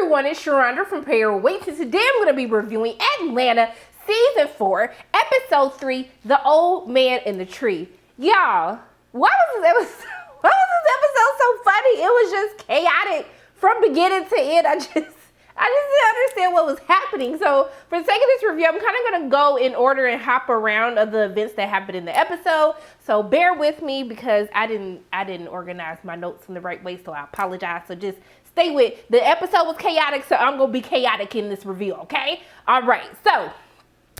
everyone, it's Sharonda from Prayer Wait. Today I'm going to be reviewing Atlanta Season 4, Episode 3, The Old Man in the Tree. Y'all, why was this episode so funny? It was just chaotic from beginning to end. I just didn't understand what was happening. So for the sake of this review, I'm kind of going to go in order and hop around of the events that happened in the episode. So bear with me because I didn't organize my notes in the right way, so I apologize. So just stay with. The episode was chaotic, so I'm going to be chaotic in this review, okay? All right. So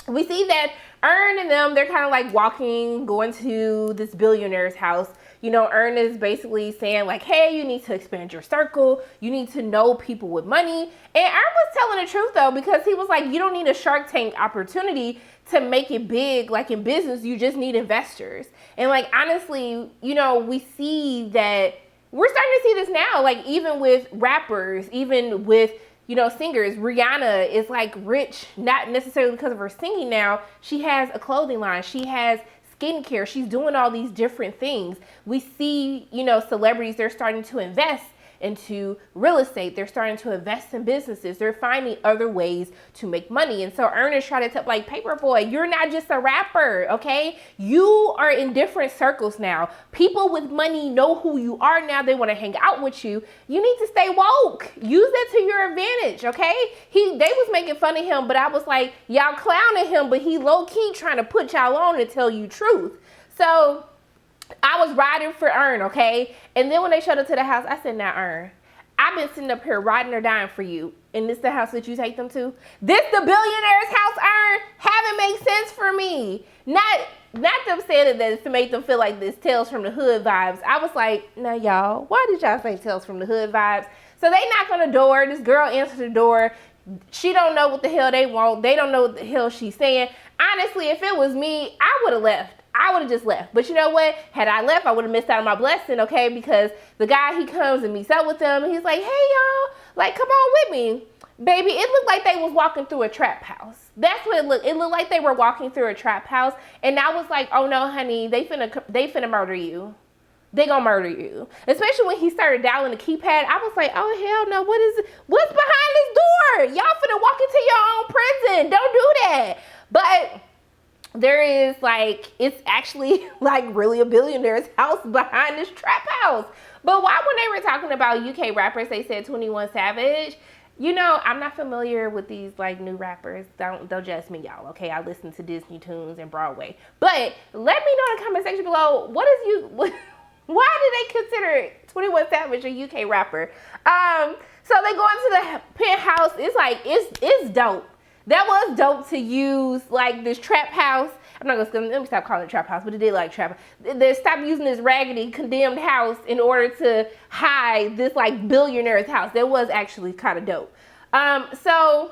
we see that Erin and them, they're kind of like walking, going to this billionaire's house. You know, Erin is basically saying like, hey, you need to expand your circle. You need to know people with money. And Erin was telling the truth though, because he was like, you don't need a Shark Tank opportunity to make it big. Like in business, you just need investors. And like, honestly, you know, we see that we're starting to see this now, like even with rappers, even with, you know, singers. Rihanna is like rich, not necessarily because of her singing now. She has a clothing line. She has skincare. She's doing all these different things. We see, you know, celebrities, they're starting to invest into real estate. They're starting to invest in businesses. They're finding other ways to make money. And so Erin is trying to tell, like, Paperboy, you're not just a rapper, okay? You are in different circles now. People with money know who you are now. They want to hang out with you. You need to stay woke. Use that to your advantage, okay? They was making fun of him, but I was like, y'all clowning him, but he low-key trying to put y'all on and tell you truth. So I was riding for Erin, okay? And then when they showed up to the house, I said, now, Erin, I've been sitting up here riding or dying for you. And this the house that you take them to? This the billionaire's house, Erin? Haven't made sense for me. Not them saying that to make them feel like this Tales from the Hood vibes. I was like, now, y'all, why did y'all say Tales from the Hood vibes? So they knock on the door. This girl answers the door. She don't know what the hell they want. They don't know what the hell she's saying. Honestly, if it was me, I would have left. I would have just left. But you know what? Had I left, I would have missed out on my blessing, okay? Because the guy, he comes and meets up with them. And he's like, hey, y'all, like, come on with me. Baby, it looked like they was walking through a trap house. That's what it looked. It looked like they were walking through a trap house. And I was like, oh, no, honey, they finna murder you. They gonna murder you. Especially when he started dialing the keypad. I was like, oh, hell no. What's behind this door? Y'all finna walk into your own prison. Don't do that. But there is like, it's actually like really a billionaire's house behind this trap house. But why, when they were talking about UK rappers, they said 21 Savage? You know, I'm not familiar with these like new rappers. Don't judge me, y'all, okay? I listen to Disney tunes and Broadway. But let me know in the comment section below, why do they consider 21 Savage a UK rapper? So they go into the penthouse. It's like, it's dope. That was dope to use like this trap house. I'm not gonna, let me stop calling it trap house, but it did like trap. They stopped using this raggedy condemned house in order to hide this like billionaire's house. That was actually kind of dope. So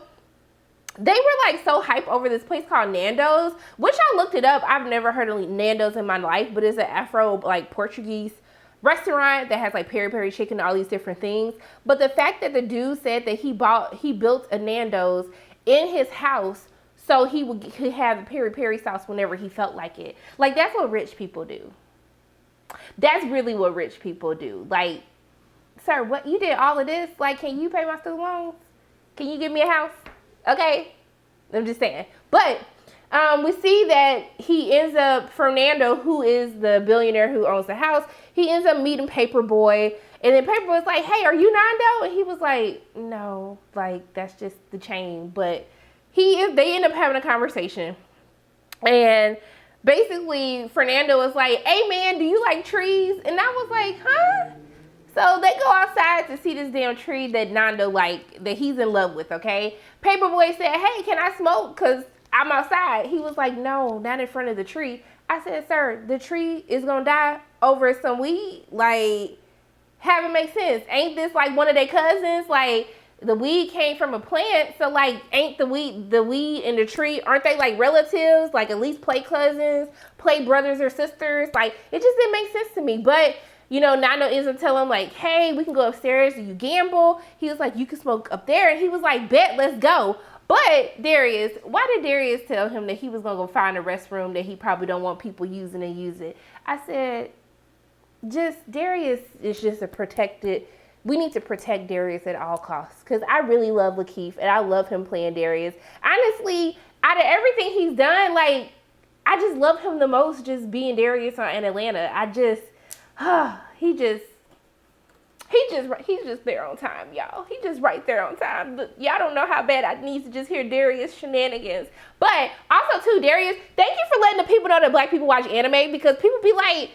they were like so hype over this place called Nandos, which I looked it up. I've never heard of Nandos in my life, but it's an Afro like Portuguese restaurant that has like peri-peri chicken and all these different things. But the fact that the dude said that he built a Nandos in his house so he could have the peri-peri sauce whenever he felt like it. Like, that's what rich people do. That's really what rich people do. Like, sir, what, you did all of this? Like, can you pay my student loans? Can you give me a house? Okay, I'm just saying. But we see that he ends up, Fernando, who is the billionaire who owns the house, he ends up meeting Paperboy. And then Paperboy's like, hey, are you Nando? And he was like, no, like, that's just the chain. But they end up having a conversation. And basically, Fernando was like, hey, man, do you like trees? And I was like, huh? So they go outside to see this damn tree that Nando that he's in love with, okay? Paperboy said, hey, can I smoke? Because I'm outside. He was like, no, not in front of the tree. I said, sir, the tree is going to die over some weed? Like, haven't make sense. Ain't this like one of their cousins? Like, the weed came from a plant, so like, ain't the weed and the tree, aren't they like relatives? Like, at least play cousins, play brothers or sisters? Like, it just didn't make sense to me. But you know, Nando ends up telling him like, hey, we can go upstairs. Do you gamble? He was like, you can smoke up there. And he was like, bet, let's go. But Darius, why did Darius tell him that he was gonna go find a restroom that he probably don't want people using and use it? I said, Darius is just a protected we need to protect Darius at all costs. Because I really love Lakeith, and I love him playing Darius. Honestly, out of everything he's done, like, I just love him the most just being Darius in Atlanta. He's just there on time, y'all. He's just right there on time. Look, y'all don't know how bad I need to just hear Darius shenanigans. But also too, Darius, thank you for letting the people know that black people watch anime, because people be like,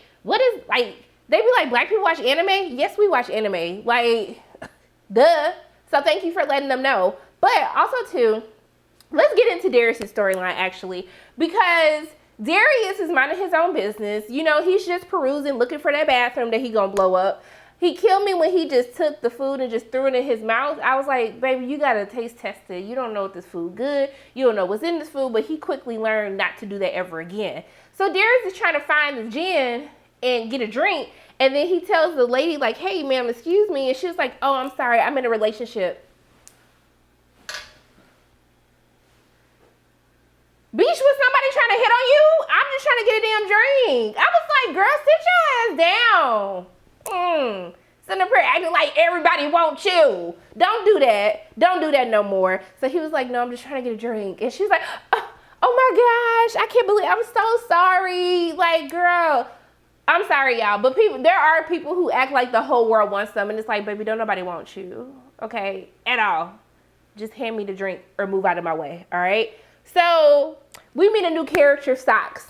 they be like, black people watch anime? Yes, we watch anime. Like, duh. So thank you for letting them know. But also too, let's get into Darius' storyline actually, because Darius is minding his own business. You know, he's just perusing, looking for that bathroom that he gonna blow up. He killed me when he just took the food and just threw it in his mouth. I was like, baby, you gotta taste test it. You don't know if this food good. You don't know what's in this food. But he quickly learned not to do that ever again. So Darius is trying to find the gin and get a drink. And then he tells the lady, like, hey, ma'am, excuse me. And she was like, oh, I'm sorry. I'm in a relationship. Bitch, was somebody trying to hit on you? I'm just trying to get a damn drink. I was like, girl, sit your ass down. Sitting up here acting like everybody wants you. Don't do that. Don't do that no more. So he was like, no, I'm just trying to get a drink. And she was like, oh my gosh, I can't believe, I'm so sorry. Like, girl, I'm sorry, y'all. But there are people who act like the whole world wants them. And it's like, baby, don't nobody want you. Okay? At all. Just hand me the drink or move out of my way. All right? So we meet a new character, Socks.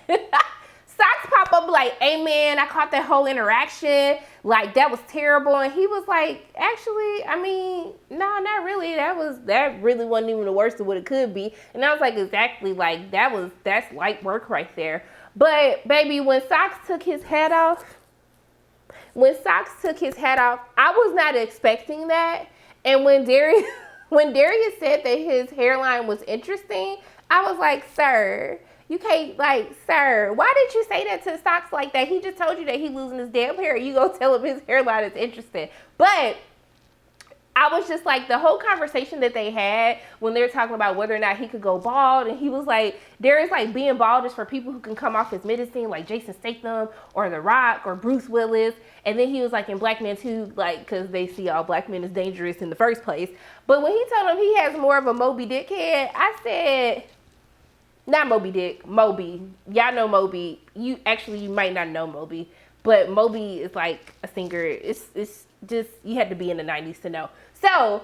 Socks pop up like, hey man, I caught that whole interaction. Like, that was terrible. And he was like, actually, I mean, no, not really. That really wasn't even the worst of what it could be. And I was like, exactly, like, that's light work right there. But baby, when Socks took his hat off, I was not expecting that. And when Darius said that his hairline was interesting, I was like, sir, you can't, like, sir, why did you say that to Socks like that? He just told you that he losing his damn hair. You go tell him his hairline is interesting. But I was just like, the whole conversation that they had when they were talking about whether or not he could go bald, and he was like, Darius, like, being bald is for people who can come off as menacing, like Jason Statham or The Rock or Bruce Willis. And then he was like, in Black Men Too, like, because they see all black men as dangerous in the first place. But when he told him he has more of a Moby Dick head, I said, not Moby Dick, Moby. Y'all know Moby. You might not know Moby, but Moby is like a singer. It's just, you had to be in the 90s to know. So,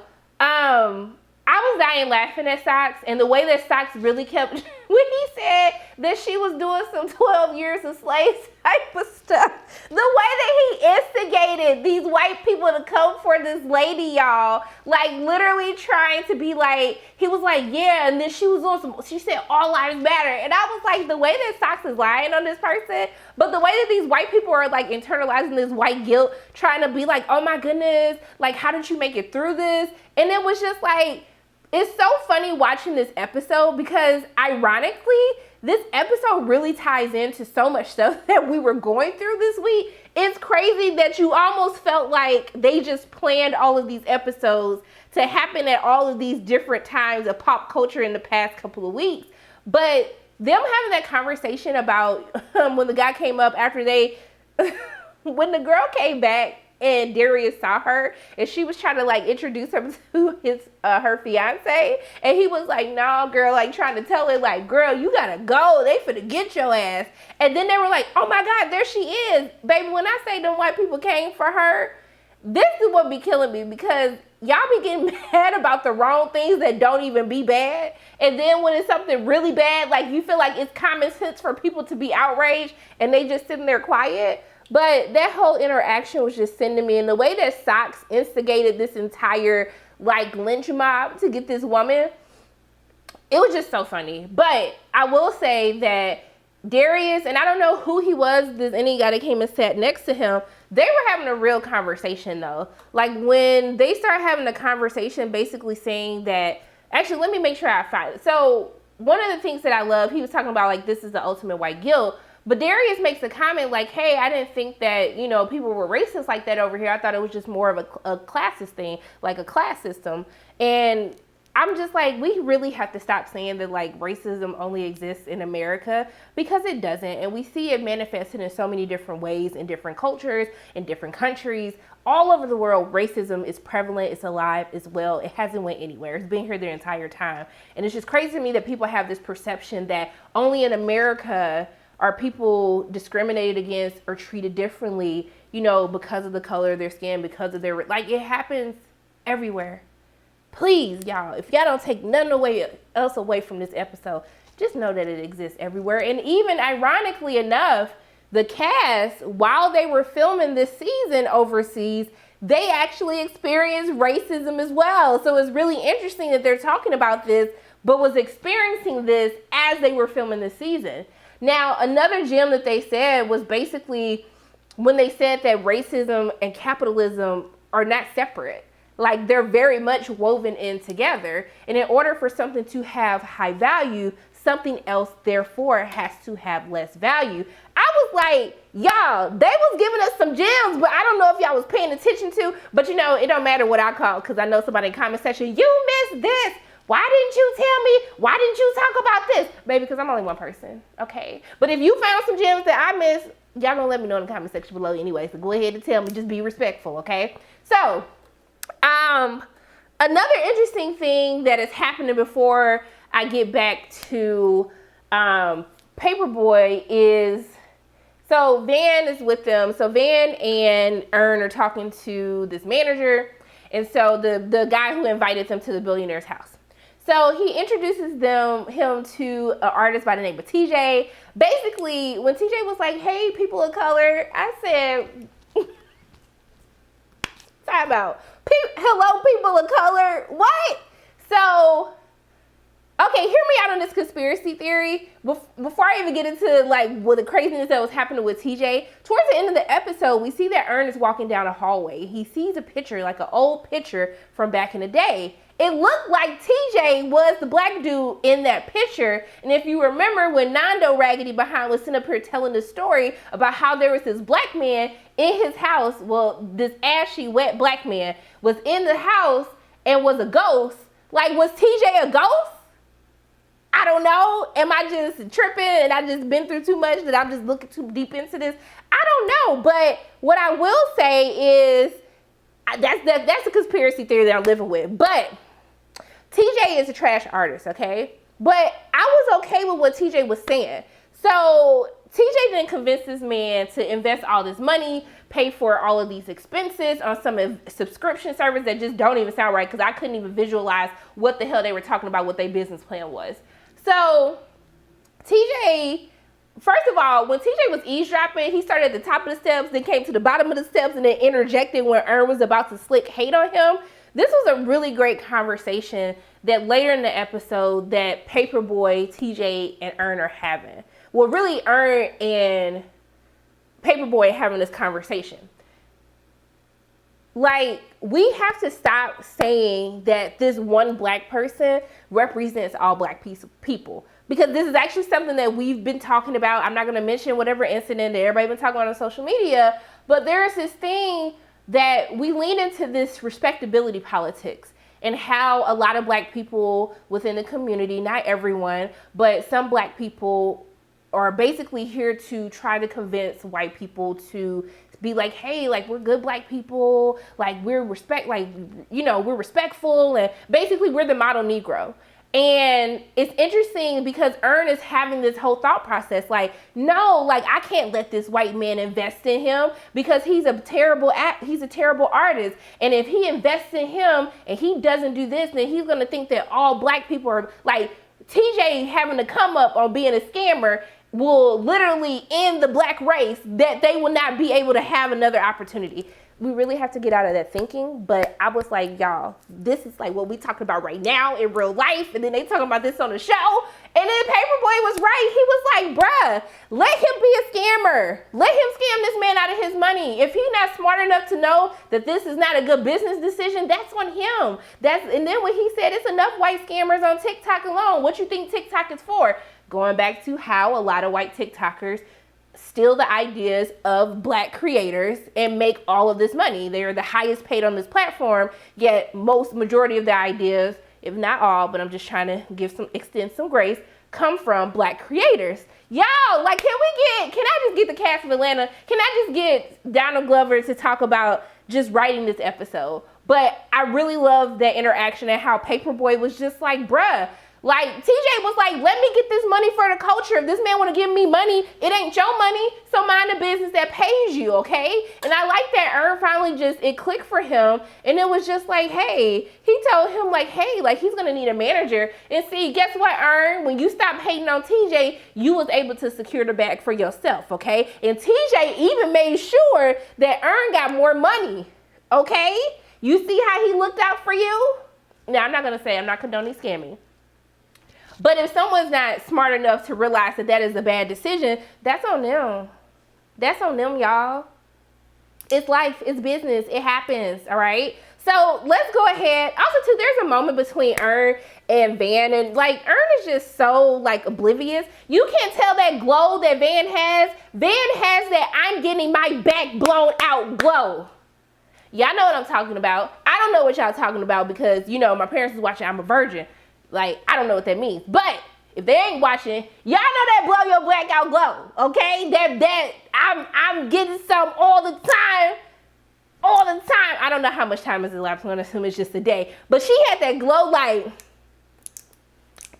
I was dying laughing at Socks, and the way that Socks really kept, when he said that she was doing some 12 years of slave type of stuff, the way that he instigated these white people to come for this lady, y'all, like literally trying to be like, he was like, yeah, and then she was on she said all lives matter, and I was like, the way that Socks is lying on this person, but the way that these white people are like internalizing this white guilt, trying to be like, oh my goodness, like, how did you make it through this? And it was just like, it's so funny watching this episode because ironically, this episode really ties into so much stuff that we were going through this week. It's crazy that you almost felt like they just planned all of these episodes to happen at all of these different times of pop culture in the past couple of weeks. But them having that conversation about when the guy came up after when the girl came back, and Darius saw her, and she was trying to like introduce him to her fiance, and he was like, "No, girl," like trying to tell her, like, "Girl, you gotta go. They finna get your ass." And then they were like, "Oh my God, there she is, baby." When I say them white people came for her, this is what be killing me, because y'all be getting mad about the wrong things that don't even be bad, and then when it's something really bad, like you feel like it's common sense for people to be outraged, and they just sitting there quiet. But that whole interaction was just sending me, and the way that Socks instigated this entire like lynch mob to get this woman, it was just so funny. But I will say that Darius, and I don't know who he was, this any guy that came and sat next to him, they were having a real conversation though. Like when they started having a conversation basically saying that, actually let me make sure I find it. So one of the things that I love, he was talking about like, this is the ultimate white guilt. But Darius makes a comment like, hey, I didn't think that, you know, people were racist like that over here. I thought it was just more of a classist thing, like a class system. And I'm just like, we really have to stop saying that like racism only exists in America, because it doesn't. And we see it manifested in so many different ways in different cultures, in different countries. All over the world, racism is prevalent, it's alive as well. It hasn't went anywhere. It's been here the entire time. And it's just crazy to me that people have this perception that only in America are people discriminated against or treated differently, you know, because of the color of their skin, because of their, like, it happens everywhere. Please, y'all, if y'all don't take nothing else away from this episode, just know that it exists everywhere. And even ironically enough, the cast, while they were filming this season overseas, they actually experienced racism as well. So it's really interesting that they're talking about this, but was experiencing this as they were filming this season. Now, another gem that they said was basically when they said that racism and capitalism are not separate. Like, they're very much woven in together. And in order for something to have high value, something else, therefore, has to have less value. I was like, y'all, they was giving us some gems, but I don't know if y'all was paying attention to. But, you know, it don't matter what I call, because I know somebody in the comment section, you missed this. Why didn't you tell me? Why didn't you talk about this? Baby, because I'm only one person, okay? But if you found some gems that I missed, y'all gonna let me know in the comment section below anyway. So go ahead and tell me. Just be respectful, okay? So, another interesting thing that is happening before I get back to Paperboy is, so Van is with them. So Van and Erin are talking to this manager. And so the guy who invited them to the billionaire's house. So he introduces him to an artist by the name of TJ. Basically, when TJ was like, hey, people of color, I said, time out. Hello, people of color. What? So, okay, hear me out on this conspiracy theory. Before I even get into like what the craziness that was happening with TJ, towards the end of the episode, we see that Erin is walking down a hallway. He sees a picture, like an old picture from back in the day. It looked like TJ was the black dude in that picture. And if you remember when Nando Raggedy Behind was sitting up here telling the story about how there was this black man in his house, well, this ashy, wet black man was in the house and was a ghost. Like, was TJ a ghost? I don't know. Am I just tripping and I just been through too much that I'm just looking too deep into this? I don't know. But what I will say is that's a conspiracy theory that I'm living with. But TJ is a trash artist, okay? But I was okay with what TJ was saying. So TJ didn't convince this man to invest all this money, pay for all of these expenses on some subscription service that just don't even sound right, because I couldn't even visualize what the hell they were talking about, what their business plan was. So TJ, first of all, when TJ was eavesdropping, he started at the top of the steps, then came to the bottom of the steps, and then interjected when Erin was about to slick hate on him. This was a really great conversation that later in the episode that Paperboy, TJ, and Erin are having. Well, really, Erin and Paperboy having this conversation. Like, we have to stop saying that this one black person represents all black people. Because this is actually something that we've been talking about. I'm not going to mention whatever incident that everybody's been talking about on social media. But there's this thing that we lean into, this respectability politics, and how a lot of black people within the community, not everyone, but some black people are basically here to try to convince white people to be like, hey, like, we're good black people, like, we're respectful, and basically we're the model Negro. And it's interesting because Erin is having this whole thought process, like, no, like, I can't let this white man invest in him because he's a terrible artist. And if he invests in him and he doesn't do this, then he's going to think that all black people are, like, TJ having to come up on being a scammer will literally end the black race, that they will not be able to have another opportunity. We really have to get out of that thinking. But I was like, y'all, this is like what we talking about right now in real life. And then they talking about this on the show. And then Paperboy was right. He was like, bruh, let him be a scammer. Let him scam this man out of his money. If he's not smart enough to know that this is not a good business decision, that's on him. And then when he said it's enough white scammers on TikTok alone, what you think TikTok is for? Going back to how a lot of white TikTokers steal the ideas of black creators and make all of this money. They're the highest paid on this platform, yet majority of the ideas if not all, but I'm just trying to extend some grace, come from Black creators. Y'all, like, can I just get the cast of Atlanta? Can I just get Donald Glover to talk about just writing this episode? But I really love that interaction and how Paperboy was just like, bruh, like, TJ was like, let me get this money for the culture. If this man want to give me money, it ain't your money, so mind the business that pays you, okay? And I like that Erin finally it clicked for him, and it was just like, hey, he told him, like, hey, like, he's going to need a manager. And see, guess what, Erin? When you stopped hating on TJ, you was able to secure the bag for yourself, okay? And TJ even made sure that Erin got more money, okay? You see how he looked out for you? Now, I'm not condoning scamming. But if someone's not smart enough to realize that is a bad decision, that's on them. That's on them, y'all. It's life. It's business. It happens, all right? So let's go ahead. Also, too, there's a moment between Erin and Van. And, like, Erin is just so, like, oblivious. You can't tell that glow that Van has. Van has that I'm getting my back blown out glow. Y'all know what I'm talking about. I don't know what y'all talking about because, you know, my parents was watching I'm a Virgin. Like, I don't know what that means. But if they ain't watching, y'all know that blow your black out glow, okay? That I'm getting some all the time. All the time. I don't know how much time is elapsed. I'm going to assume it's just a day. But she had that glow like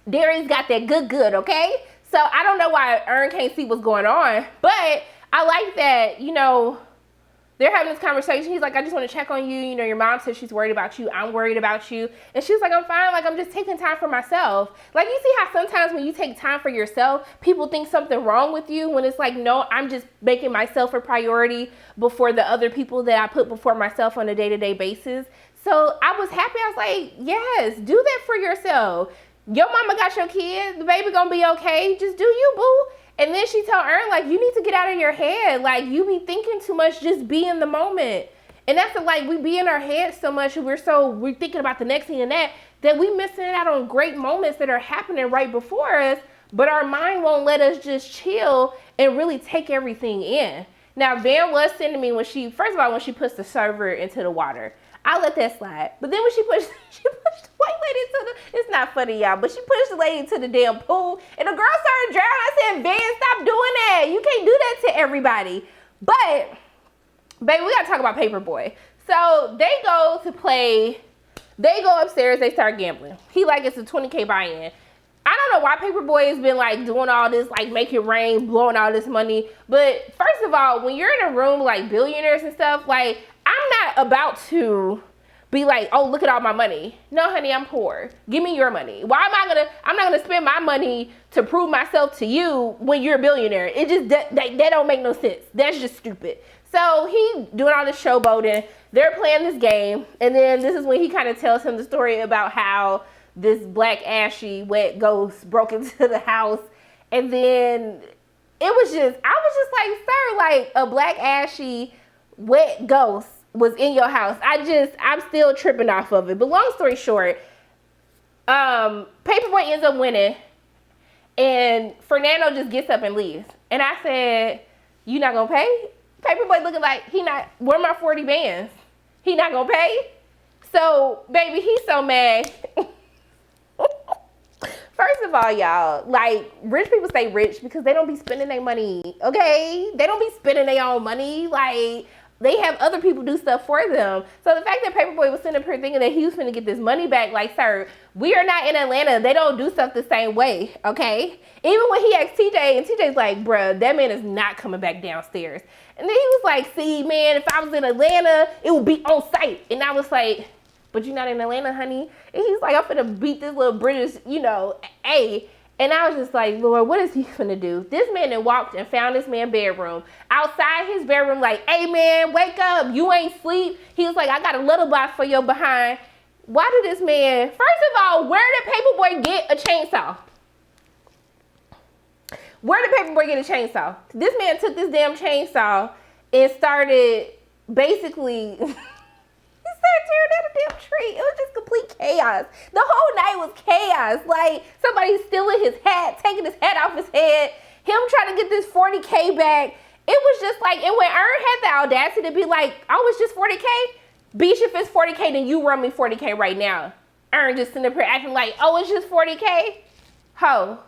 Darius got that good, okay? So I don't know why Erin can't see what's going on. But I like that, you know, they're having this conversation. He's like, I just want to check on you. You know, your mom says she's worried about you. I'm worried about you. And she was like, I'm fine. Like, I'm just taking time for myself. Like, you see how sometimes when you take time for yourself, people think something wrong with you when it's like, no, I'm just making myself a priority before the other people that I put before myself on a day-to-day basis. So I was happy. I was like, yes, do that for yourself. Your mama got your kid. The baby gonna be okay. Just do you, boo. And then she told Erin, like, you need to get out of your head. Like, you be thinking too much, just be in the moment. And that's like, we be in our head so much, and we're thinking about the next thing and that we missing out on great moments that are happening right before us, but our mind won't let us just chill and really take everything in. Now, Van was sending me when she puts the server into the water. I let that slide. But then when she pushed the white lady into it's not funny, y'all, but she pushed the lady into the damn pool, and the girl started drowning. I said, Van, stop doing that. You can't do that to everybody. But, baby, we gotta talk about Paperboy. So they go upstairs, they start gambling. He like, it's a 20K buy-in. I don't know why Paperboy has been like doing all this, like make it rain, blowing all this money. But first of all, when you're in a room like billionaires and stuff, like, I'm not about to be like, oh, look at all my money. No, honey, I'm poor. Give me your money. I'm not gonna spend my money to prove myself to you when you're a billionaire. It just, that don't make no sense. That's just stupid. So he doing all this showboating. They're playing this game. And then this is when he kind of tells him the story about how this black ashy wet ghost broke into the house. And then I was just like, sir, like a black ashy wet ghost was in your house. I'm still tripping off of it. But long story short, Paperboy ends up winning, and Fernando just gets up and leaves. And I said, you not gonna pay? Paperboy looking like where my 40 bands? He not gonna pay? So, baby, he's so mad. First of all, y'all, like, rich people stay rich because they don't be spending their money, okay? They don't be spending their own money. Like, they have other people do stuff for them. So the fact that Paperboy was sitting up here thinking that he was finna get this money back, like, sir, we are not in Atlanta. They don't do stuff the same way, okay? Even when he asked TJ, and TJ's like, bruh, that man is not coming back downstairs. And then he was like, see, man, if I was in Atlanta, it would be on site. And I was like, but you're not in Atlanta, honey. And he's like, I'm finna beat this little British, A. And I was just like, Lord, what is he finna do? This man then walked and found this man's bedroom. Outside his bedroom, like, hey, man, wake up. You ain't sleep. He was like, I got a little box for your behind. Why did this man, first of all, where did Paperboy get a chainsaw? Where did Paperboy get a chainsaw? This man took this damn chainsaw and started basically... tearing down a damn tree. It was just complete chaos. The whole night was chaos. Like, somebody stealing his hat, taking his hat off his head, him trying to get this 40K back. It was just like, and when Erin had the audacity to be like, oh, it's just 40K? Bitch, if it's 40K, then you run me 40K right now. Erin just sitting up here acting like, oh, it's just 40K? Ho,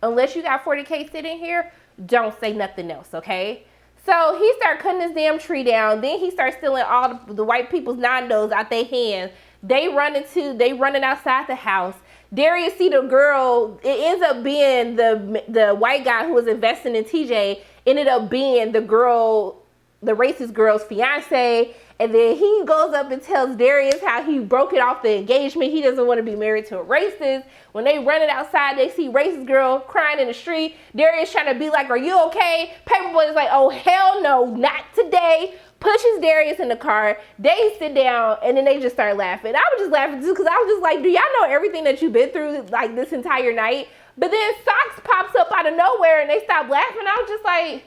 unless you got 40K sitting here, don't say nothing else, okay? So he started cutting his damn tree down. Then he started stealing all the white people's Nandos out their hands. They running outside the house. Darius see the girl. It ends up being the white guy who was investing in TJ. Ended up being the girl, the racist girl's fiance. And then he goes up and tells Darius how he broke it off the engagement. He doesn't want to be married to a racist. When they running outside, they see racist girl crying in the street. Darius trying to be like, are you okay? Paperboy is like, oh, hell no, not today. Pushes Darius in the car. They sit down and then they just start laughing. I was just laughing too because I was just like, do y'all know everything that you've been through like this entire night? But then Socks pops up out of nowhere and they stop laughing. I was just like,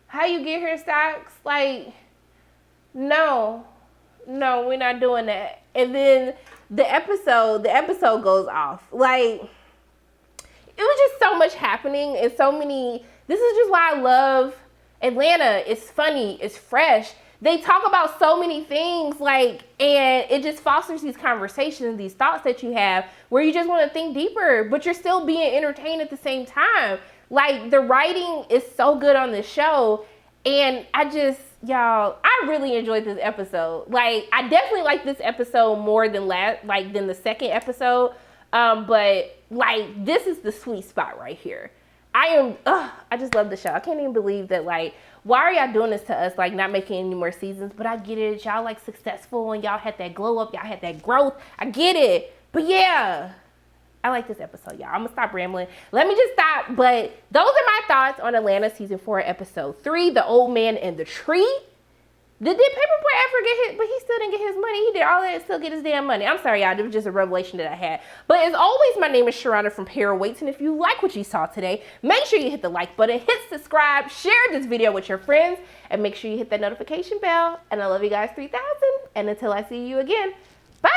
how you get here, Socks? Like, no, we're not doing that. And then the episode goes off. Like, it was just so much happening and so many. This is just why I love Atlanta. It's funny, it's fresh. They talk about so many things, like, and it just fosters these conversations, these thoughts that you have where you just want to think deeper, but you're still being entertained at the same time. Like, the writing is so good on this show. And y'all, I really enjoyed this episode. Like, I definitely like this episode more than than the second episode. But like, this is the sweet spot right here. I just love the show. I can't even believe that, like, why are y'all doing this to us? Like, not making any more seasons, but I get it. Y'all like successful and y'all had that glow up. Y'all had that growth. I get it. But yeah, I like this episode, y'all. I'm gonna stop rambling. Let me just stop. But those are my thoughts on Atlanta season 4, episode 3, The Old Man and the Tree. Did Paperboy ever get his, but he still didn't get his money. He did all that and still get his damn money. I'm sorry, y'all. It was just a revelation that I had. But as always, my name is Sharana from Parawaits. And if you like what you saw today, make sure you hit the like button, hit subscribe, share this video with your friends, and make sure you hit that notification bell. And I love you guys 3000. And until I see you again, bye.